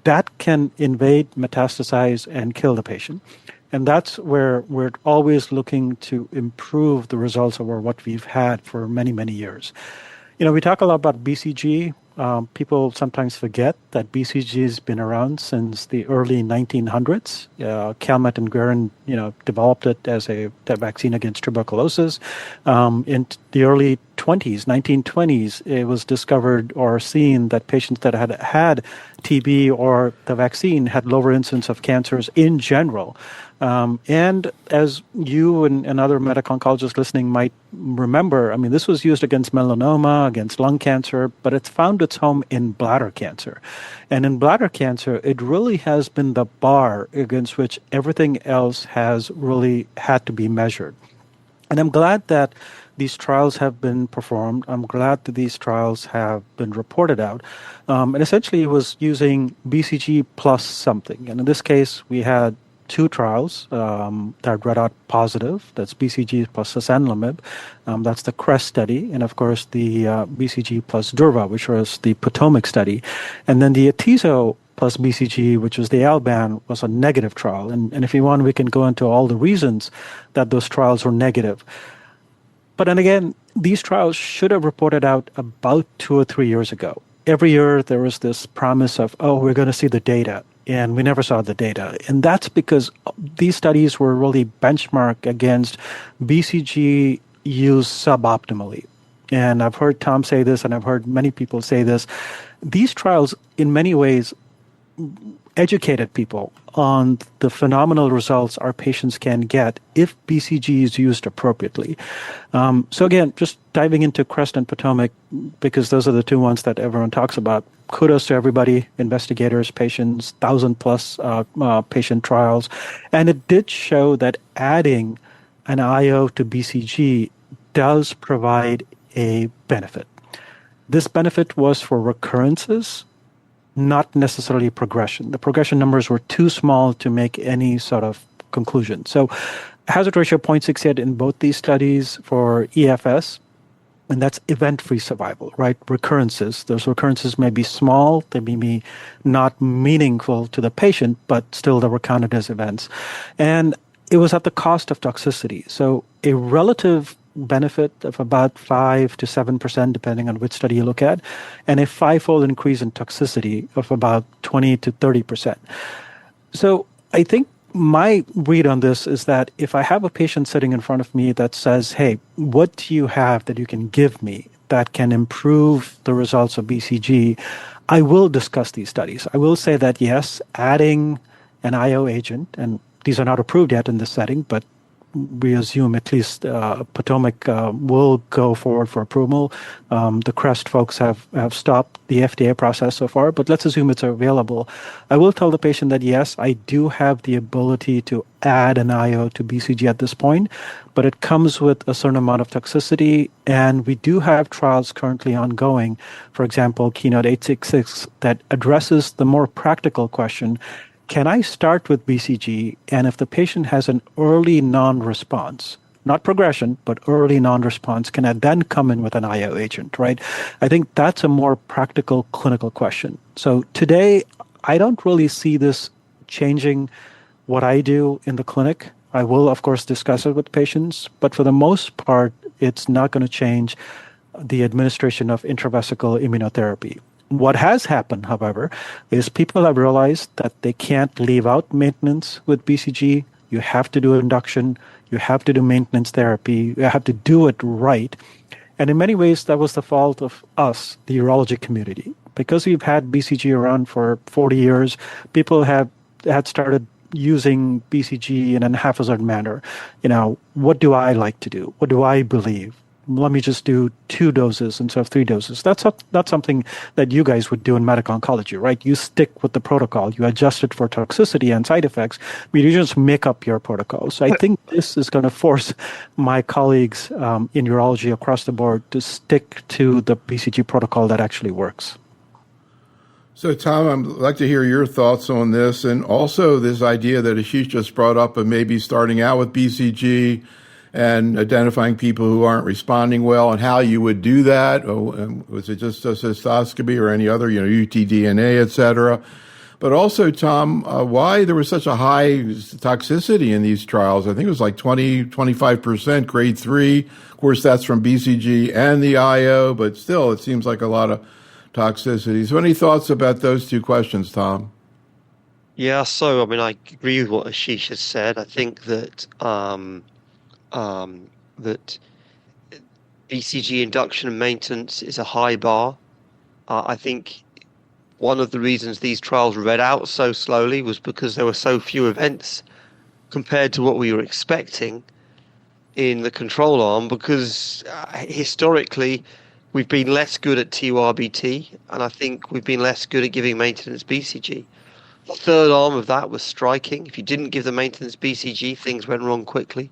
That can invade, metastasize, and kill the patient. And that's where we're always looking to improve the results over what we've had for many, many years. You know, we talk a lot about BCG. People sometimes forget that BCG has been around since the early 1900s. Kamat and Guerin, developed it as a vaccine against tuberculosis. In the early 1920s, it was discovered or seen that patients that had TB or the vaccine had lower incidence of cancers in general. And as you and other medical oncologists listening might remember, I mean, this was used against melanoma, against lung cancer, but it's found its home in bladder cancer. And in bladder cancer, it really has been the bar against which everything else has really had to be measured. And I'm glad that these trials have been performed. I'm glad that these trials have been reported out. And essentially, it was using BCG plus something. And in this case, we had 2 trials that read out positive. That's BCG plus sasanlimab. That's the CREST study. And of course, the BCG plus Durva, which was the Potomac study. And then the Atezo plus BCG, which was the Alban, was a negative trial. And if you want, we can go into all the reasons that those trials were negative. But then again, these trials should have reported out about 2 or 3 years ago. Every year, there was this promise of, we're going to see the data. And we never saw the data. And that's because these studies were really benchmarked against BCG used suboptimally. And I've heard Tom say this, and I've heard many people say this. These trials, in many ways, educated people on the phenomenal results our patients can get if BCG is used appropriately. So again, just diving into CREST and Potomac, because those are the 2 ones that everyone talks about. Kudos to everybody, investigators, patients, 1,000+ patient trials. And it did show that adding an IO to BCG does provide a benefit. This benefit was for recurrences, not necessarily progression. The progression numbers were too small to make any sort of conclusion. So hazard ratio 0.68 in both these studies for EFS, and that's event-free survival, right? Recurrences. Those recurrences may be small, they may be not meaningful to the patient, but still they were counted as events. And it was at the cost of toxicity. So a relative benefit of about 5 to 7%, depending on which study you look at, and a 5-fold increase in toxicity of about 20 to 30%. So I think my read on this is that if I have a patient sitting in front of me that says, hey, what do you have that you can give me that can improve the results of BCG, I will discuss these studies. I will say that, yes, adding an IO agent, and these are not approved yet in this setting, but we assume at least Potomac will go forward for approval. The CREST folks have stopped the FDA process so far, but let's assume it's available. I will tell the patient that, yes, I do have the ability to add an IO to BCG at this point, but it comes with a certain amount of toxicity, and we do have trials currently ongoing, for example, Keynote 866, that addresses the more practical question. can I start with BCG? And if the patient has an early non-response, not progression, but early non-response, can I then come in with an IO agent, right? I think that's a more practical clinical question. So today, I don't really see this changing what I do in the clinic. I will, of course, discuss it with patients, but for the most part, it's not going to change the administration of intravesical immunotherapy. What has happened, however, is people have realized that they can't leave out maintenance with BCG. You have to do induction. You have to do maintenance therapy. You have to do it right. And in many ways, that was the fault of us, the urology community. Because we've had BCG around for 40 years, people had started using BCG in a haphazard manner. What do I like to do? What do I believe? Let me just do 2 doses instead of 3 doses. That's not something that you guys would do in medical oncology, right? You stick with the protocol. You adjust it for toxicity and side effects, but you just make up your protocol. So I think this is going to force my colleagues in urology across the board to stick to the BCG protocol that actually works. So, Tom, I'd like to hear your thoughts on this, and also this idea that Ashish just brought up of maybe starting out with BCG and identifying people who aren't responding well, and how you would do that. Was it just a cystoscopy or any other, UTDNA, et cetera? But also, Tom, why there was such a high toxicity in these trials? I think it was like 25% grade 3. Of course, that's from BCG and the IO, but still, it seems like a lot of toxicity. So any thoughts about those 2 questions, Tom? Yeah, so I agree with what Ashish has said. I think that that BCG induction and maintenance is a high bar. I think one of the reasons these trials read out so slowly was because there were so few events compared to what we were expecting in the control arm, because historically we've been less good at TURBT, and I think we've been less good at giving maintenance BCG. The third arm of that was striking. If you didn't give the maintenance BCG, things went wrong quickly.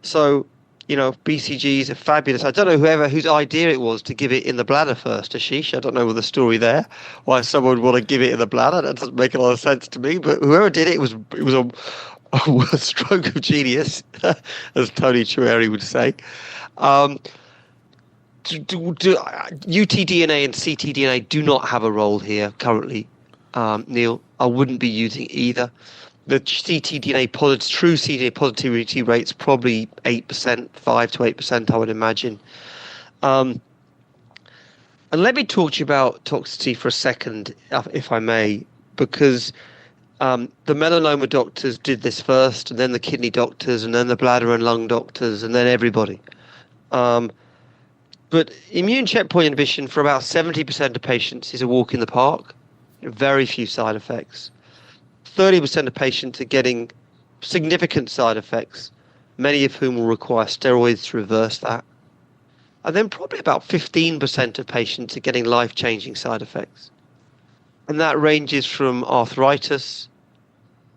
So, BCG is a fabulous. I don't know whose idea it was to give it in the bladder first, Ashish. I don't know the story there, why someone would want to give it in the bladder. That doesn't make a lot of sense to me. But whoever did it was a stroke of genius, as Tony Chueri would say. UTDNA and ctDNA do not have a role here currently, Neil. I wouldn't be using either. The true ctDNA positivity rate's probably 8%, 5 to 8%, I would imagine. And let me talk to you about toxicity for a second, if I may, because the melanoma doctors did this first, and then the kidney doctors, and then the bladder and lung doctors, and then everybody. But immune checkpoint inhibition for about 70% of patients is a walk in the park. Very few side effects. 30% of patients are getting significant side effects, many of whom will require steroids to reverse that. And then probably about 15% of patients are getting life-changing side effects. And that ranges from arthritis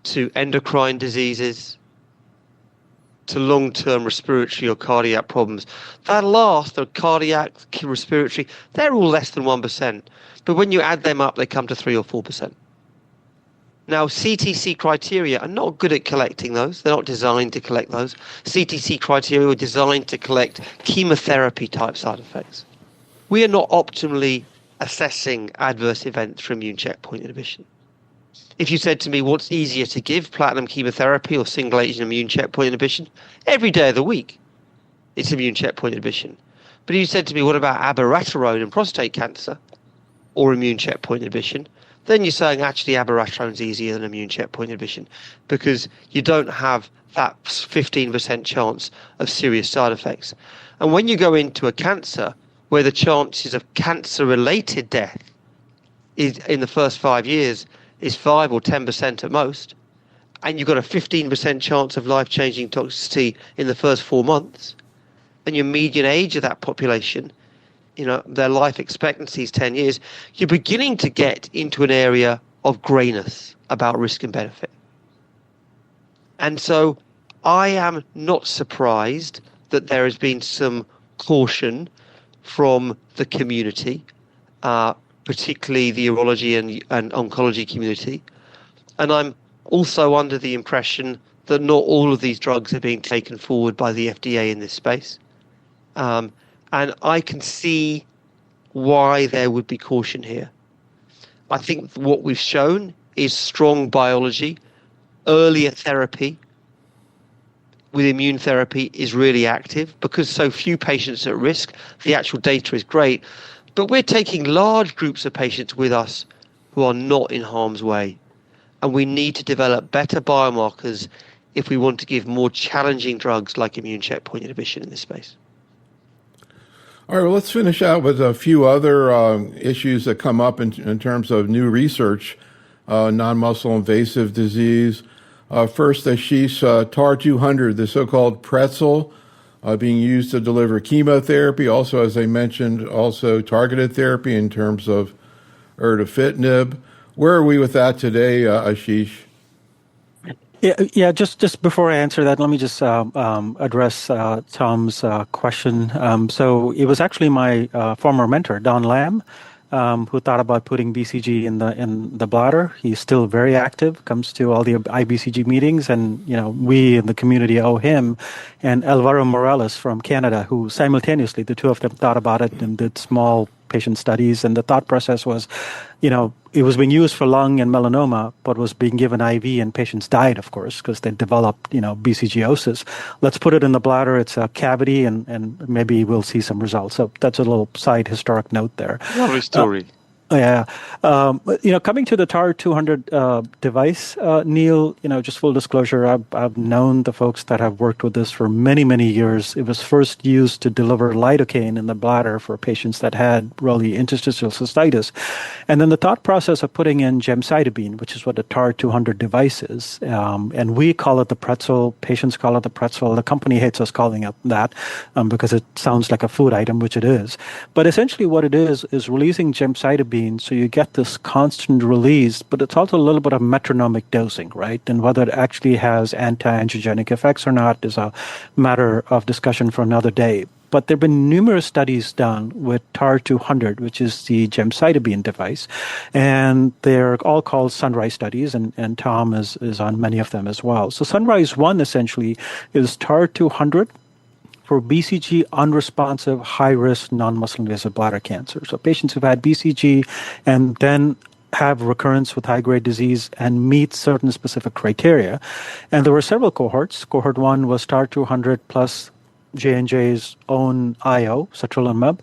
to endocrine diseases to long-term respiratory or cardiac problems. That last, the cardiac, respiratory, they're all less than 1%. But when you add them up, they come to 3 or 4%. Now, CTC criteria are not good at collecting those. They're not designed to collect those. CTC criteria were designed to collect chemotherapy-type side effects. We are not optimally assessing adverse events from immune checkpoint inhibition. If you said to me, what's easier to give, platinum chemotherapy or single-agent immune checkpoint inhibition? Every day of the week, it's immune checkpoint inhibition. But if you said to me, what about abiraterone in prostate cancer or immune checkpoint inhibition? Then you're saying actually abiraterone's easier than immune checkpoint inhibition, because you don't have that 15% chance of serious side effects. And when you go into a cancer where the chances of cancer-related death is in the first 5 years is 5 or 10% at most, and you've got a 15% chance of life-changing toxicity in the first 4 months, and your median age of that population, their life expectancy is 10 years, you're beginning to get into an area of grayness about risk and benefit. And so I am not surprised that there has been some caution from the community, particularly the urology and oncology community, And I'm also under the impression that not all of these drugs are being taken forward by the FDA in this space. And I can see why there would be caution here. I think what we've shown is strong biology. Earlier therapy with immune therapy is really active because so few patients are at risk. The actual data is great, but we're taking large groups of patients with us who are not in harm's way. And we need to develop better biomarkers if we want to give more challenging drugs like immune checkpoint inhibition in this space. All right, well, let's finish out with a few other issues that come up in terms of new research, non-muscle invasive disease. First, Ashish, TAR-200, the so-called pretzel, being used to deliver chemotherapy. Also, as I mentioned, also targeted therapy in terms of erdafitinib. Where are we with that today, Ashish? Yeah. Just before I answer that, let me just address Tom's question. So it was actually my former mentor, Don Lamb, who thought about putting BCG in the bladder. He's still very active, comes to all the IBCG meetings, and we in the community owe him and Alvaro Morales from Canada, who simultaneously the two of them thought about it and did small patient studies. And the thought process was, it was being used for lung and melanoma, but was being given IV, and patients died, of course, because they developed, BCGiosis. Let's put it in the bladder. It's a cavity, and maybe we'll see some results. So that's a little side historic note there. Lovely story. Yeah. Coming to the TAR-200 device, Neil, just full disclosure, I've known the folks that have worked with this for many, many years. It was first used to deliver lidocaine in the bladder for patients that had really interstitial cystitis. And then the thought process of putting in gemcitabine, which is what the TAR-200 device is, and we call it the pretzel, patients call it the pretzel. The company hates us calling it that because it sounds like a food item, which it is. But essentially what it is releasing gemcitabine. So you get this constant release, but it's also a little bit of metronomic dosing, right? And whether it actually has anti-angiogenic effects or not is a matter of discussion for another day. But there have been numerous studies done with TAR-200, which is the gemcitabine device, and they're all called Sunrise studies, and Tom is on many of them as well. So Sunrise 1 essentially is TAR-200 for BCG unresponsive, high-risk, non-muscle invasive bladder cancer. So patients who've had BCG and then have recurrence with high-grade disease and meet certain specific criteria. And there were several cohorts. Cohort 1 was TAR-200 plus J&J's own IO, satralizumab.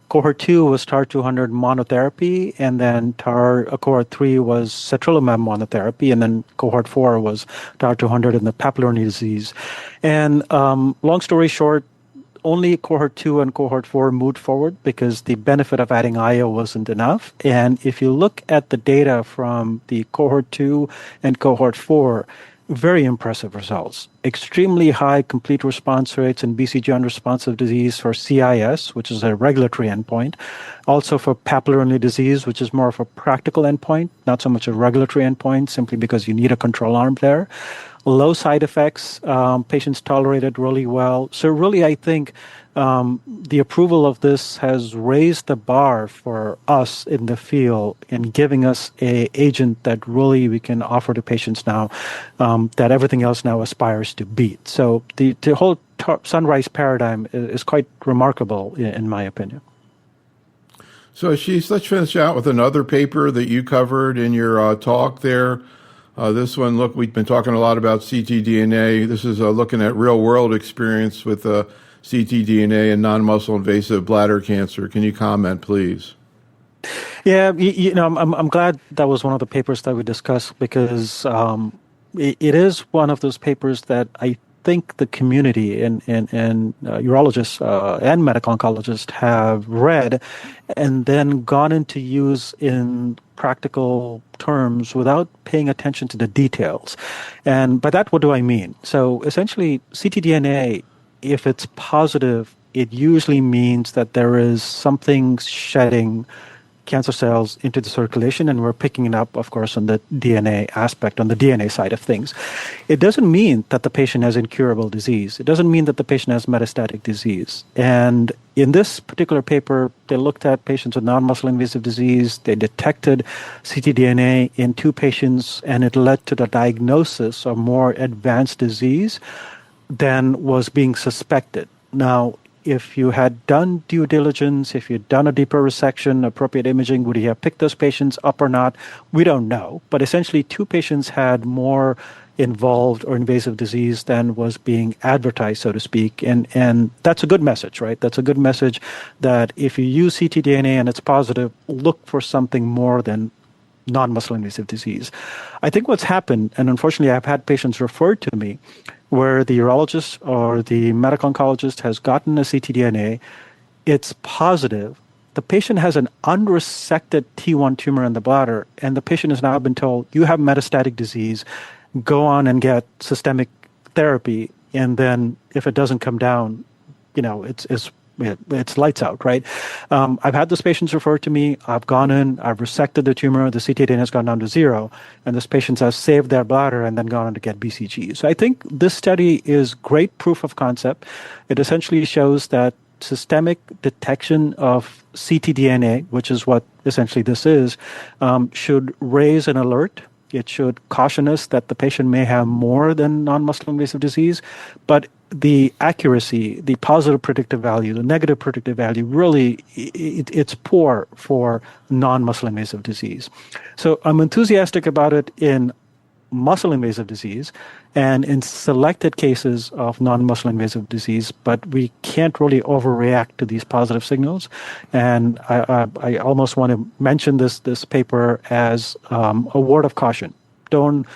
Cohort 2 was TAR-200 monotherapy, and then cohort 3 was satralizumab monotherapy, and then cohort 4 was TAR-200 in the papillary disease. And long story short, only cohort 2 and cohort 4 moved forward because the benefit of adding IO wasn't enough. And if you look at the data from the cohort 2 and cohort 4, very impressive results. Extremely high complete response rates in BCG unresponsive disease for CIS, which is a regulatory endpoint. Also for papillary disease, which is more of a practical endpoint, not so much a regulatory endpoint, simply because you need a control arm there. Low side effects, patients tolerated really well. So really, I think the approval of this has raised the bar for us in the field in giving us an agent that really we can offer to patients now that everything else now aspires to beat. So the whole Sunrise paradigm is quite remarkable, in my opinion. So Ashish, let's finish out with another paper that you covered in your talk there. This one, look, we've been talking a lot about ctDNA. This is looking at real-world experience with ctDNA and non-muscle invasive bladder cancer. Can you comment, please? Yeah, I'm glad that was one of the papers that we discussed because it is one of those papers that I think the community and urologists and medical oncologists have read and then gone into use in practical terms without paying attention to the details. And by that, what do I mean? So essentially, ctDNA, if it's positive, it usually means that there is something shedding cancer cells into the circulation, and we're picking it up, of course, on the DNA aspect, on the DNA side of things. It doesn't mean that the patient has incurable disease. It doesn't mean that the patient has metastatic disease. And in this particular paper, they looked at patients with non-muscle invasive disease. They detected ctDNA in 2 patients, and it led to the diagnosis of more advanced disease than was being suspected. Now, if you had done due diligence, if you'd done a deeper resection, appropriate imaging, would you have picked those patients up or not? We don't know. But essentially, 2 patients had more involved or invasive disease than was being advertised, so to speak. And that's a good message, right? That's a good message that if you use ctDNA and it's positive, look for something more than non-muscle invasive disease. I think what's happened, and unfortunately I've had patients referred to me where the urologist or the medical oncologist has gotten a ctDNA, it's positive, the patient has an unresected T1 tumor in the bladder, and the patient has now been told, you have metastatic disease, go on and get systemic therapy, and then if it doesn't come down, it's lights out, right? I've had those patients referred to me. I've gone in, I've resected the tumor, the ctDNA has gone down to 0, and this patient has saved their bladder and then gone on to get BCG. So I think this study is great proof of concept. It essentially shows that systemic detection of ctDNA, which is what essentially this is, should raise an alert. It should caution us that the patient may have more than non-muscle invasive disease, but the accuracy, the positive predictive value, the negative predictive value, really, it's poor for non-muscle invasive disease. So I'm enthusiastic about it in muscle invasive disease and in selected cases of non-muscle invasive disease, but we can't really overreact to these positive signals. And I almost want to mention this paper as a word of caution. Don't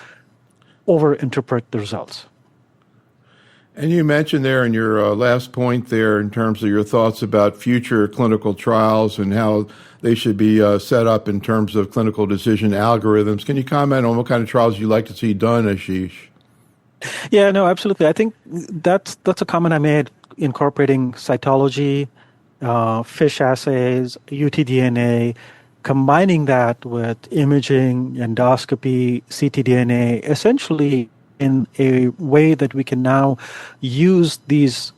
overinterpret the results. And you mentioned there in your last point there in terms of your thoughts about future clinical trials and how they should be set up in terms of clinical decision algorithms. Can you comment on what kind of trials you'd like to see done, Ashish? Yeah, no, absolutely. I think that's a comment I made incorporating cytology, FISH assays, UTDNA, combining that with imaging, endoscopy, ctDNA, essentially in a way that we can now use these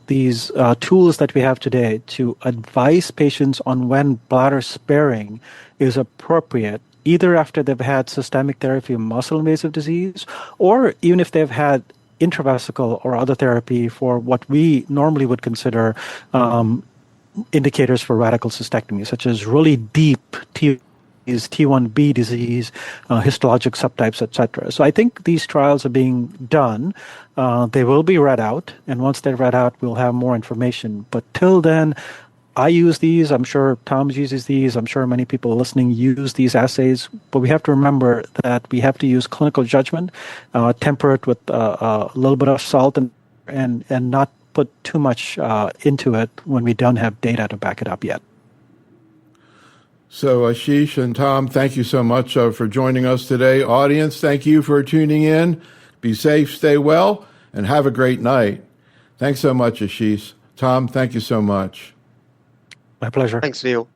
tools that we have today to advise patients on when bladder sparing is appropriate, either after they've had systemic therapy of muscle invasive disease, or even if they've had intravesical or other therapy for what we normally would consider indicators for radical cystectomy, such as really deep T1B disease, histologic subtypes, etc. So I think these trials are being done. They will be read out, and once they're read out, we'll have more information. But till then, I use these. I'm sure Tom uses these. I'm sure many people listening use these assays. But we have to remember that we have to use clinical judgment, temper it with a little bit of salt, and not put too much into it when we don't have data to back it up yet. So Ashish and Tom, thank you so much for joining us today. Audience, thank you for tuning in. Be safe, stay well, and have a great night. Thanks so much, Ashish. Tom, thank you so much. My pleasure. Thanks, Neil.